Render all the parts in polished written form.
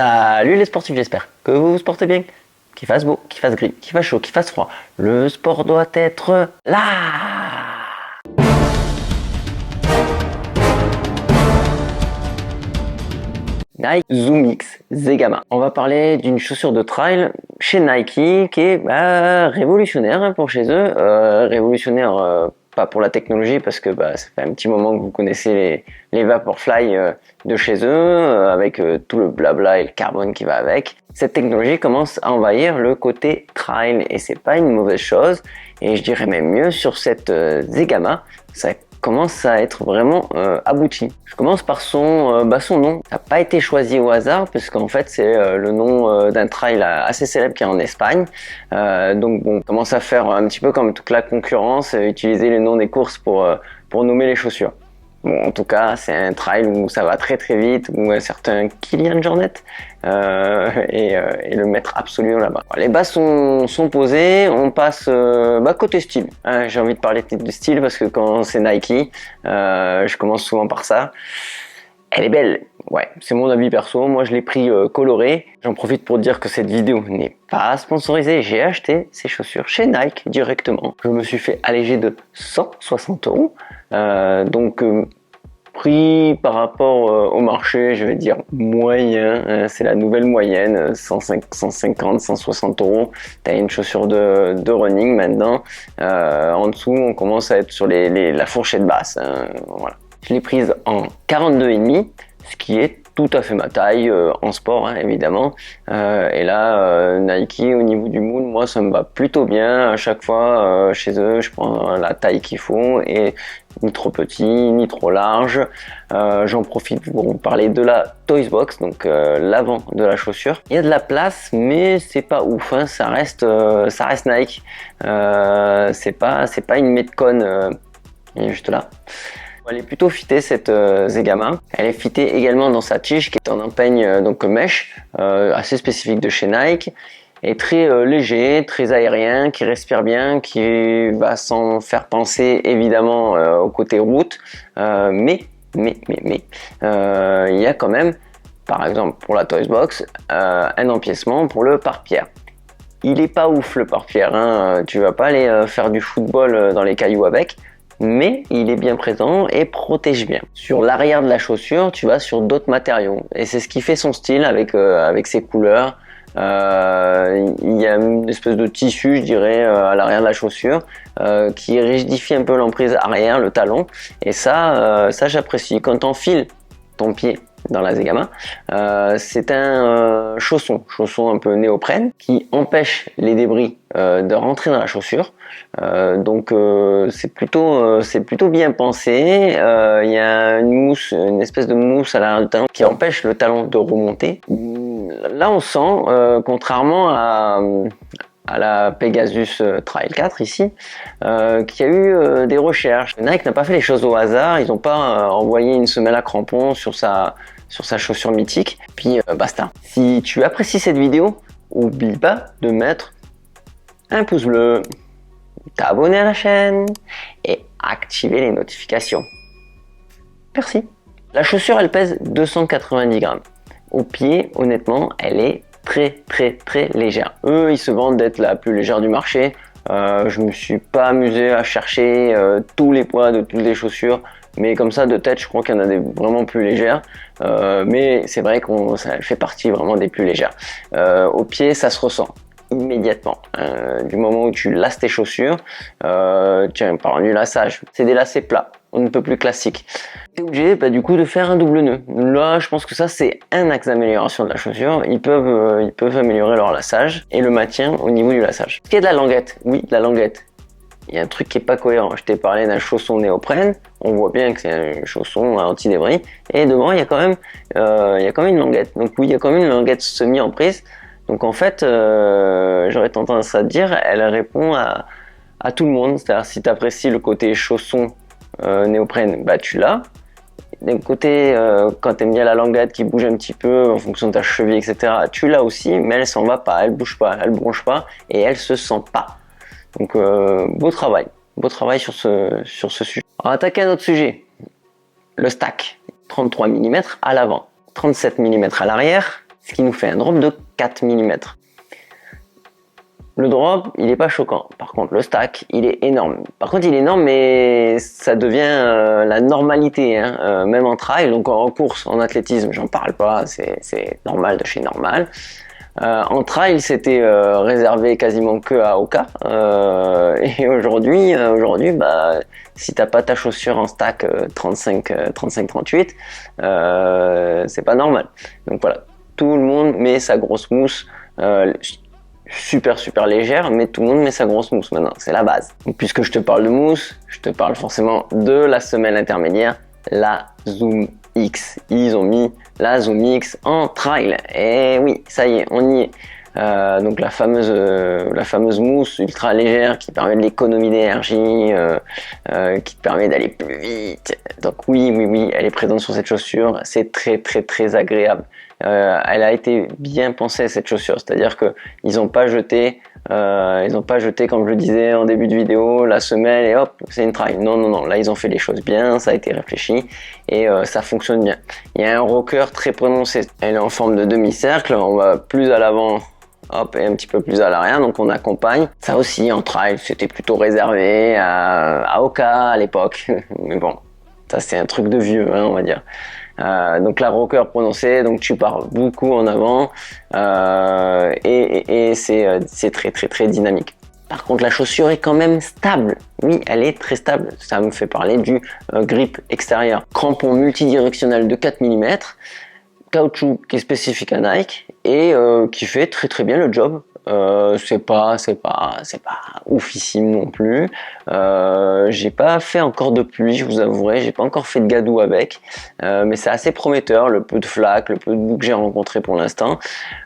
Salut les sportifs, j'espère que vous vous portez bien. Qu'il fasse beau, qu'il fasse gris, qu'il fasse chaud, qu'il fasse froid. Le sport doit être là. Nike Zoom X Zegama. On va parler d'une chaussure de trail chez Nike qui est révolutionnaire pour chez eux. Révolutionnaire pas pour la technologie parce que ça fait un petit moment que vous connaissez les Vaporfly de chez eux avec tout le blabla et le carbone qui va avec. Cette technologie commence à envahir le côté trail et c'est pas une mauvaise chose. Et je dirais même mieux, sur cette Zegama, ça commence à être vraiment abouti. Je commence par son nom. Ça n'a pas été choisi au hasard parce qu'en fait c'est le nom d'un trail assez célèbre qui est en Espagne. Donc bon, on commence à faire un petit peu comme toute la concurrence, utiliser les noms des courses pour nommer les chaussures. Bon, en tout cas, c'est un trail où ça va très très vite, où un certain Kilian Jornet est le maître absolu là-bas. Les bases sont posées, on passe côté style. J'ai envie de parler de style parce que quand c'est Nike, je commence souvent par ça. Elle est belle, ouais, c'est mon avis perso, moi je l'ai pris coloré. J'en profite pour dire que cette vidéo n'est pas sponsorisée, j'ai acheté ces chaussures chez Nike directement. Je me suis fait alléger de 160 €, prix par rapport au marché, je vais dire moyen, c'est la nouvelle moyenne, 150, 160 €. T'as une chaussure de running maintenant, en dessous on commence à être sur la fourchette basse, voilà. Je l'ai prise en 42,5, ce qui est tout à fait ma taille en sport, évidemment. Et là, Nike, au niveau du moule, moi, ça me va plutôt bien. À chaque fois, chez eux, je prends la taille qu'il faut et ni trop petit, ni trop large. J'en profite pour vous parler de la Toys Box, donc l'avant de la chaussure. Il y a de la place, mais c'est pas ouf. Ça reste Nike. C'est pas une Metcon. Elle est juste là. Elle est plutôt fitée cette Zegama. Elle est fitée également dans sa tige qui est en empeigne donc mèche, assez spécifique de chez Nike, et très léger, très aérien, qui respire bien, qui va sans faire penser évidemment au côté route, mais il y a quand même, par exemple pour la Toys Box, un empiècement pour le pare-pierre. Il est pas ouf le pare-pierre, tu vas pas aller faire du football dans les cailloux avec. Mais il est bien présent et protège bien. Sur l'arrière de la chaussure, tu vas sur d'autres matériaux et c'est ce qui fait son style avec ses couleurs. Il y a une espèce de tissu, je dirais, à l'arrière de la chaussure qui rigidifie un peu l'emprise arrière, le talon. Et ça j'apprécie. Quand tu enfiles ton pied dans la Zegama, c'est un chausson un peu néoprène qui empêche les débris de rentrer dans la chaussure. Donc c'est plutôt bien pensé. Il y a une espèce de mousse à l'arrière du talon qui empêche le talon de remonter. Là on sent, contrairement à la Pegasus Trail 4 ici, qu'il y a eu des recherches. Nike n'a pas fait les choses au hasard, ils n'ont pas envoyé une semelle à crampons sur sa chaussure mythique, puis basta. Si tu apprécies cette vidéo, oublie pas de mettre un pouce bleu, t'abonner à la chaîne et activer les notifications. Merci. La chaussure elle pèse 290 grammes. Au pied, honnêtement, elle est très légère. Eux, ils se vendent d'être la plus légère du marché. Je me suis pas amusé à chercher tous les poids de toutes les chaussures, mais comme ça de tête, je crois qu'il y en a des vraiment plus légères. Mais c'est vrai que ça fait partie vraiment des plus légères. Au pied, ça se ressent immédiatement. Du moment où tu lasses tes chaussures, tiens, par du lassage, c'est des lacets plats, on ne peut plus classique. Tu es obligé du coup de faire un double nœud. Là, je pense que ça c'est un axe d'amélioration de la chaussure. Ils peuvent améliorer leur lassage et le maintien au niveau du lassage. Ce qui est de la languette, oui, de la languette. Il y a un truc qui est pas cohérent. Je t'ai parlé d'un chausson néoprène. On voit bien que c'est un chausson anti-débris. Et devant, il y a quand même une languette. Donc oui, il y a quand même une languette semi-emprise. Donc en fait, j'aurais tendance à dire, elle répond à tout le monde. C'est-à-dire si tu apprécies le côté chausson néoprène, tu l'as. D'un côté, quand tu aimes bien la languette qui bouge un petit peu en fonction de ta cheville, etc., tu l'as aussi, mais elle s'en va pas, elle bouge pas, elle bronche pas et elle se sent pas. Donc beau travail sur ce sujet. On va attaquer un autre sujet, le stack. 33 mm à l'avant, 37 mm à l'arrière. ce qui nous fait un drop de 4 mm. Le drop, il est pas choquant. Par contre, le stack, il est énorme. Par contre, il est énorme, mais ça devient la normalité, hein. Même en trail, donc en course, en athlétisme, j'en parle pas, c'est normal de chez normal. En trail, c'était réservé quasiment que à Oka. Et aujourd'hui, bah, si t'as pas ta chaussure en stack 35-38, c'est pas normal. Donc voilà, tout le monde met sa grosse mousse. Super légère, mais tout le monde met sa grosse mousse maintenant, c'est la base. Donc, puisque je te parle de mousse, je te parle forcément de la semelle intermédiaire, la Zoom X. Ils ont mis la Zoom X en trail, et oui, ça y est, on y est. Donc la fameuse mousse ultra légère qui permet de l'économie d'énergie, qui te permet d'aller plus vite. Donc oui, elle est présente sur cette chaussure, c'est très agréable. Elle a été bien pensée cette chaussure, c'est-à-dire que ils n'ont pas jeté, comme je le disais en début de vidéo, la semelle et hop, c'est une trail. Non, là ils ont fait les choses bien, ça a été réfléchi et ça fonctionne bien. Il y a un rocker très prononcé, elle est en forme de demi-cercle, on va plus à l'avant. Hop, et un petit peu plus à l'arrière, donc on accompagne. Ça aussi, en trail, c'était plutôt réservé à Oka à l'époque. Mais bon, ça c'est un truc de vieux, hein, on va dire. Donc la rocker prononcée, donc tu pars beaucoup en avant et c'est très dynamique. Par contre, la chaussure est quand même stable. Oui, elle est très stable. Ça me fait parler du grip extérieur. Crampon multidirectionnel de 4 mm. Caoutchouc qui est spécifique à Nike et qui fait très bien le job. C'est pas oufissime non plus. J'ai pas fait encore de pluie, je vous avouerai, j'ai pas encore fait de gadou avec, mais c'est assez prometteur. Le peu de flaques, le peu de boue que j'ai rencontré pour l'instant.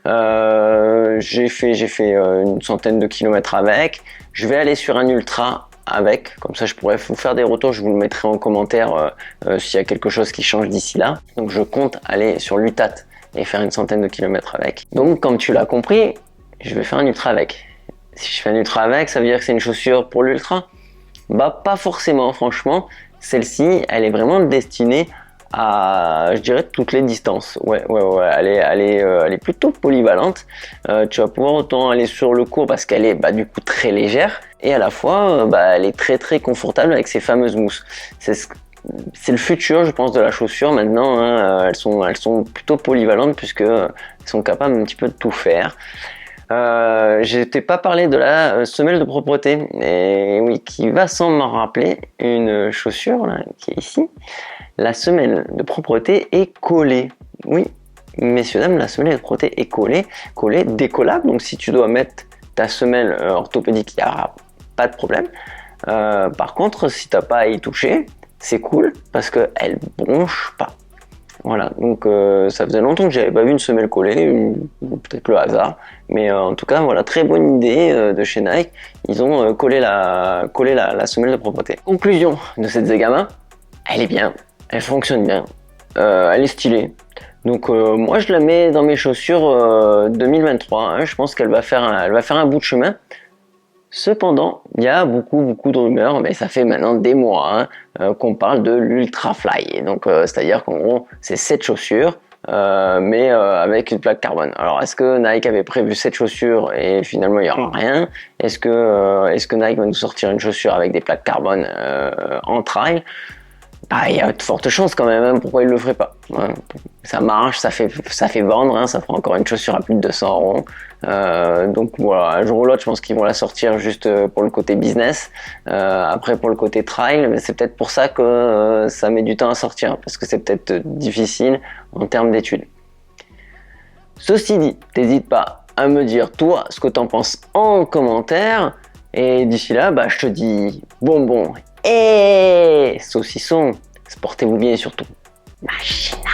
J'ai fait une centaine de kilomètres avec. Je vais aller sur un ultra avec, comme ça je pourrais vous faire des retours, je vous le mettrai en commentaire s'il y a quelque chose qui change d'ici là. Donc je compte aller sur l'UTAT et faire une centaine de kilomètres avec. Donc comme tu l'as compris, je vais faire un ultra avec. Si je fais un ultra avec, ça veut dire que c'est une chaussure pour l'ultra? Bah pas forcément, franchement. Celle-ci, elle est vraiment destinée à, je dirais, toutes les distances. Ouais, elle est plutôt polyvalente. Tu vas pouvoir autant aller sur le court parce qu'elle est du coup très légère et à la fois elle est très confortable avec ses fameuses mousses. C'est le futur, je pense, de la chaussure maintenant, hein. Elles sont plutôt polyvalentes puisque elles sont capables un petit peu de tout faire. Je t'ai pas parlé de la semelle de propreté, et oui, qui va sans m'en rappeler une chaussure là, qui est ici. La semelle de propreté est collée. Oui, messieurs dames, la semelle de propreté est collée, décollable. Donc si tu dois mettre ta semelle orthopédique, il n'y aura pas de problème. Par contre, si t'as pas à y toucher, c'est cool parce qu'elle bronche pas. Voilà, donc ça faisait longtemps que j'avais pas vu une semelle collée, peut-être le hasard, mais en tout cas voilà, très bonne idée de chez Nike. Ils ont collé la semelle de propreté. Conclusion de cette Zegama, elle est bien, elle fonctionne bien, elle est stylée. Donc moi je la mets dans mes chaussures 2023, hein. Je pense qu'elle va faire un bout de chemin. Cependant, il y a beaucoup de rumeurs, mais ça fait maintenant des mois qu'on parle de l'Ultra Fly. Donc, c'est-à-dire qu'en gros, c'est cette chaussure, mais avec une plaque carbone. Alors, est-ce que Nike avait prévu cette chaussure et finalement il n'y aura rien? Est-ce que Nike va nous sortir une chaussure avec des plaques carbone en trail? Il y a de fortes chances quand même, hein. Pourquoi ils le feraient pas? Ça marche, ça fait vendre, hein. Ça fera encore une chaussure à plus de 200 €. Donc voilà, un jour ou l'autre, je pense qu'ils vont la sortir juste pour le côté business. Après pour le côté trail, mais c'est peut-être pour ça que ça met du temps à sortir, parce que c'est peut-être difficile en termes d'études. Ceci dit, n'hésite pas à me dire toi ce que tu en penses en commentaire. Et d'ici là, je te dis bonbon et saucisson, portez-vous bien et surtout, machina.